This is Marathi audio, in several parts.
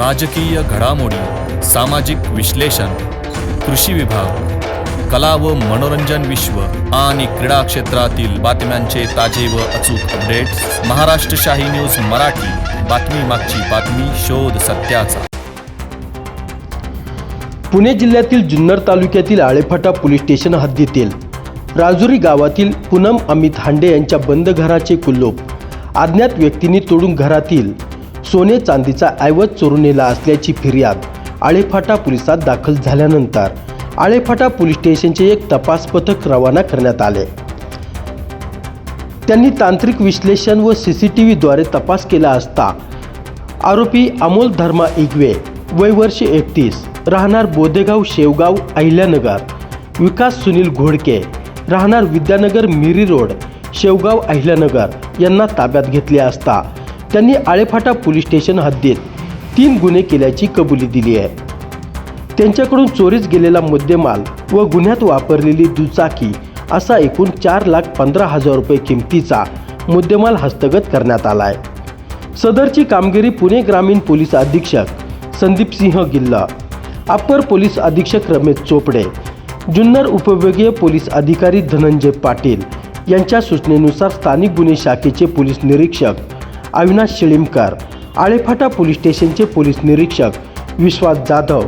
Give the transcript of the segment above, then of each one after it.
राजकीय घडामोडी, सामाजिक विश्लेषण, कृषी विभाग, कला व मनोरंजन विश्व आणि क्रीडा क्षेत्रातील बातम्यांचे ताजे व अचूक अपडेट्स महाराष्ट्र शाही न्यूज मराठी. बातमी मागची बातमी, शोध सत्याचा. पुणे जिल्ह्यातील जुन्नर तालुक्यातील आळेफाटा पोलीस स्टेशन हद्दीतील राजुरी गावातील पूनम अमित हांडे यांच्या बंद घराचे कुलूप अज्ञात व्यक्तींनी तोडून घरातील सोने चांदीचा ऐवज चोरून नेला असल्याची फिर्याद आळेफाटा पोलिसात दाखल झाल्यानंतर आळेफाटा पोलीस स्टेशनचे एक तपास पथक रवाना करण्यात आले. त्यांनी तांत्रिक विश्लेषण व CCTVद्वारे तपास केला असता आरोपी अमोल धर्मा इगवे, वय वर्ष 31, राहणार बोदेगाव शेवगाव अहिल्यानगर, विकास सुनील घोडके, राहणार विद्यानगर मिरी रोड शेवगाव अहिल्यानगर यांना ताब्यात घेतले असता त्यांनी आळेफाटा पोलीस स्टेशन हद्दीत 3 गुन्हे केल्याची कबुली दिली आहे. त्यांच्याकडून चोरीस गेलेला मुद्देमाल व गुन्ह्यात वापरलेली दुचाकी असा एकूण 4,15,000 रुपये किमतीचा मुद्देमाल हस्तगत करण्यात आला आहे. सदरची कामगिरी पुणे ग्रामीण पोलीस अधीक्षक संदीप सिंह गिल्ला, अप्पर पोलीस अधीक्षक रमेश चोपडे, जुन्नर उपविभागीय पोलीस अधिकारी धनंजय पाटील यांच्या सूचनेनुसार स्थानिक गुन्हे शाखेचे पोलीस निरीक्षक अविनाश शिळीमकर, आळेफाटा पोलीस स्टेशनचे पोलीस निरीक्षक विश्वास जाधव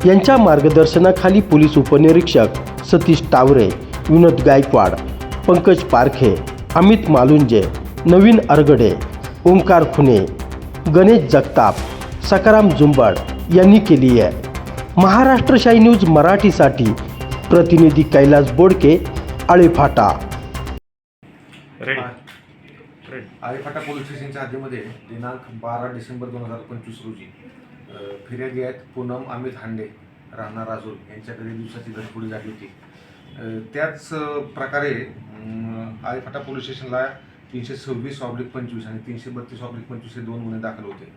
यांच्या मार्गदर्शनाखाली पोलीस उपनिरीक्षक सतीश टावरे, विनोद गायकवाड, पंकज पारखे, अमित मालुंजे, नवीन अरगडे, ओंकार खुने, गणेश जगताप, सकाराम जुंबड यांनी केली आहे. महाराष्ट्र शाही न्यूज मराठीसाठी प्रतिनिधी कैलास बोडके, आळेफाटा. आळेफाटा पोलीस स्टेशनच्या हद्दीमध्ये दिनांक 12 डिसेंबर 2025 रोजी फिर्यादी आहेत पूनम अमित हांडे, राहणार राजूर यांच्याकडे दिवसाची घरफोडी झाली होती. त्याच प्रकारे आळेफाटा पोलीस स्टेशनला 326/25 आणि 332/25 हे 2 गुन्हे दाखल होते.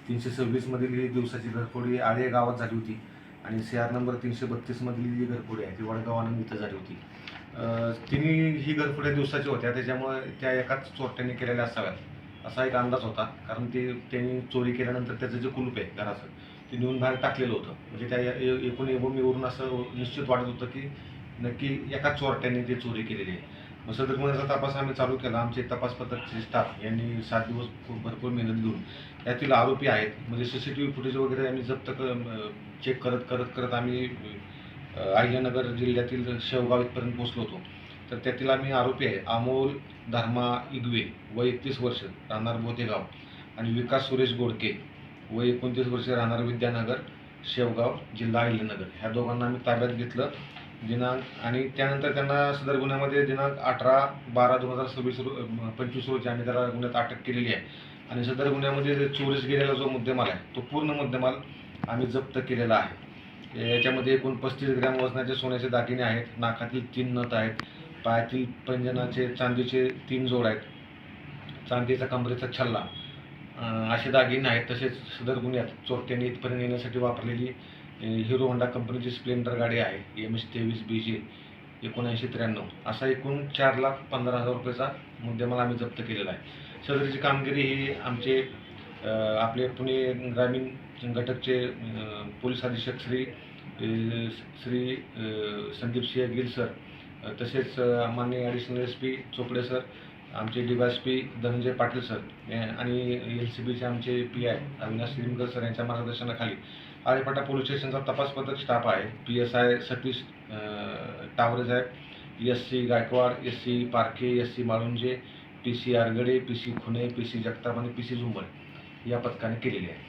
326 मधील ही दिवसाची घरफोडी आळे गावात झाली होती आणि CR नंबर 332 मधील जी घरफोडी आहे ती वडगाव आनंद इथं झाली होती. तिन्ही ही घरफोड्या दिवसाच्या होत्या, त्याच्यामुळे त्या एकाच चोरट्याने केलेल्या असाव्यात असा एक अंदाज होता. कारण त्यांनी चोरी केल्यानंतर त्याचं जे कुलूप आहे घराचं ते नेऊन बाहेर टाकलेलं होतं. म्हणजे त्या एकूण एवढीवरून असं निश्चित वाटत होतं की नक्की एकाच चोरट्याने ते चोरी केलेली आहे. मग सदर गुन्ह्याचा तपास आम्ही चालू केला. आमचे तपास पथकचे स्टाफ यांनी 7 दिवस भरपूर मेहनत घेऊन यातील आरोपी आहेत म्हणजे CCTV फुटेज वगैरे आम्ही जप्त चेक करत आम्ही अहिल्यानगर जिल्ह्यातील शेवगाव इथपर्यंत पोहोचलो होतो. तर त्यातील आम्ही आरोपी आहे अमोल धर्मा इगवे, वय 31 वर्ष, राहणार बोदेगाव, आणि विकास सुरेश घोडके, वय 29 वर्ष, राहणार विद्यानगर शेवगाव, जिल्हा अहिल्यानगर, ह्या दोघांना आम्ही ताब्यात घेतलं दिनांक. आणि त्यानंतर त्यांना सदर गुन्ह्यामध्ये दिनांक 18/12/2025 रोजी आम्ही त्याला गुन्ह्यात अटक केलेली आहे. आणि सदर गुन्ह्यामध्ये चोरीस गेलेला जो मुद्देमाल आहे तो पूर्ण मुद्देमाल आम्ही जप्त केलेला आहे. याच्यामध्ये एकूण 35 ग्रॅम वजनाचे सोन्याचे दागिने आहेत, नाकातील 3 नथ आहेत, पायातील पैंजणाचे चांदीचे 3 जोड आहेत, चांदीचा कमरेचा छल्ला असे दागिने आहेत. तसेच सदर गुन्ह्यात चोरट्यांनी इथपर्यंत येण्यासाठी वापरलेली हिरो होंडा कंपनीची स्प्लेंडर गाडी आहे MS 23 BJ 7993 असा एकूण 4,15,000 रुपयाचा मुद्देमाल आम्ही जप्त केलेला आहे. सदरची कामगिरी ही आमचे आपले पुणे ग्रामीण घटकचे पोलीस अधीक्षक श्री संदीप सिंह गिल सर, तसेच माननीय ॲडिशनल SP चोपडे सर, आमचे DYSP धनंजय पाटील सर आणि LCBचे आमचे PI अविनाश शिळीमकर सर यांच्या मार्गदर्शनाखाली आळेफाटा पोलीस स्टेशनचा तपास पथक स्टाफ आहे. PSI सतीश टावरे साहेब, SC Gaikwad, SC Parkhe, SC मालुंजे, PC Argade, PC खुने, PC जगताप आणि PC जुंबड या पथकाने केलेली आहे.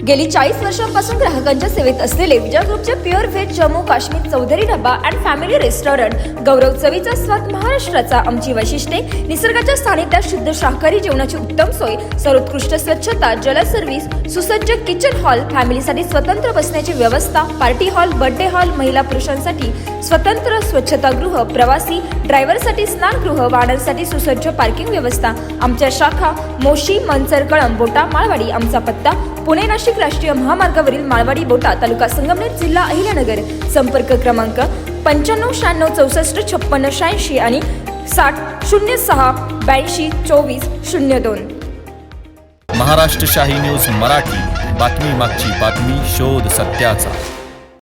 गेली 40 वर्षांपासून ग्राहकांच्या सेवेत असलेले विजय ग्रुपचे pure veg Jammu Kashmir Chaudhary dhaba and family restaurant, गौरव चवीचा स्वाद महाराष्ट्राचा. आमची वैशिष्ट्ये: निसर्गाच्या सानिध्यात शुद्ध शाकाहारी जेवणाची उत्तम सोय, सर्वोत्कृष्ट स्वच्छता, जल सर्व्हिस, सुसज्ज किचन हॉल, फॅमिलीसाठी स्वतंत्र बसण्याची व्यवस्था, पार्टी हॉल, बर्थडे हॉल, महिला पुरुषांसाठी स्वतंत्र स्वच्छतागृह, प्रवासी ड्रायव्हरसाठी स्नानगृह, वाहनांसाठी सुसज्ज पार्किंग व्यवस्था. आमच्या शाखा मोशी, मनसर, कळंब, बोटा, माळवाडी. आमचा पत्ता पुणे नाशिक राष्ट्रीय महामार्गावरील माळवाडी बोटा, तालुका संगमनेर, जिल्हा अहिल्यानगर. संपर्क क्रमांक 95 96 64 56 86 आणि 60 06 82 24 02. महाराष्ट्र शाही न्यूज मराठी, बातमी मागची बातमी, शोध सत्याचा.